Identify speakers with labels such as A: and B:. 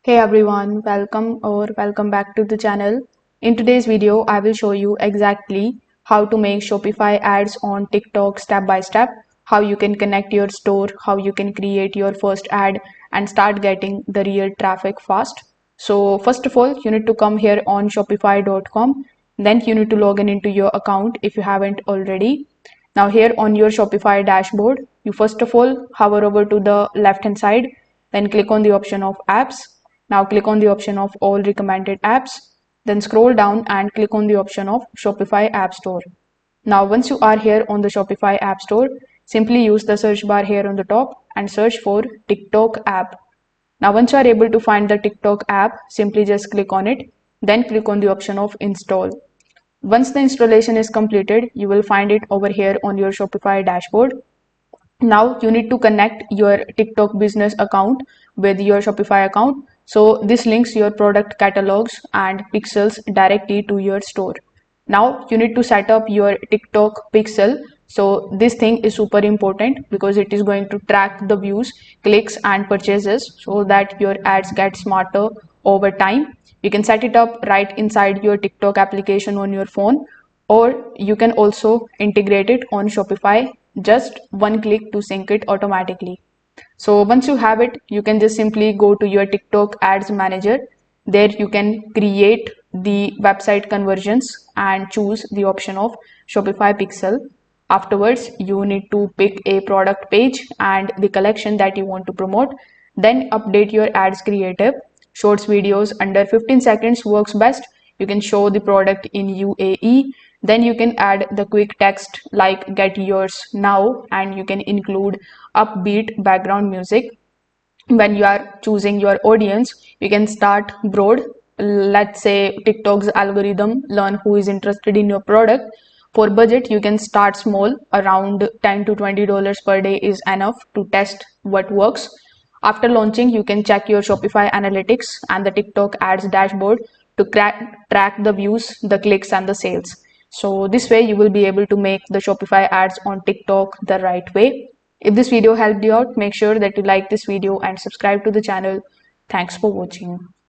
A: Hey everyone, welcome back to the channel. In today's video, I will show you exactly how to make Shopify ads on TikTok step by step, how you can connect your store, how you can create your first ad and start getting the real traffic fast. So first of all, you need to come here on shopify.com. Then you need to log in into your account if you haven't already. Now here on your Shopify dashboard, you first of all hover over to the left hand side, then click on the option of apps. Now click on the option of all recommended apps, then scroll down and click on the option of Shopify App Store. Now once you are here on the Shopify App Store, simply use the search bar here on the top and search for TikTok app. Now once you are able to find the TikTok app, simply just click on it, then click on the option of install. Once the installation is completed, you will find it over here on your Shopify dashboard. Now you need to connect your TikTok business account with your Shopify account. So this links your product catalogs and pixels directly to your store. Now you need to set up your TikTok pixel. So this thing is super important because it is going to track the views, clicks and purchases so that your ads get smarter over time. You can set it up right inside your TikTok application on your phone, or you can also integrate it on Shopify, just one click to sync it automatically. So once you have it, you can just simply go to your TikTok ads manager. There you can create the website conversions and choose the option of Shopify pixel. Afterwards, you need to pick a product page and the collection that you want to promote. Then update your ads creative. Shorts videos under 15 seconds works best. You can show the product in UAE. Then you can add the quick text like get yours now, and you can include upbeat background music. When you are choosing your audience, you can start broad. Let's say TikTok's algorithm learn who is interested in your product. For budget, you can start small, around $10 to $20 per day is enough to test what works. After launching, you can check your Shopify analytics and the TikTok ads dashboard to track the views, the clicks and the sales. So this way you will be able to make the Shopify ads on TikTok the right way. If this video helped you out, make sure that you like this video and subscribe to the channel. Thanks for watching.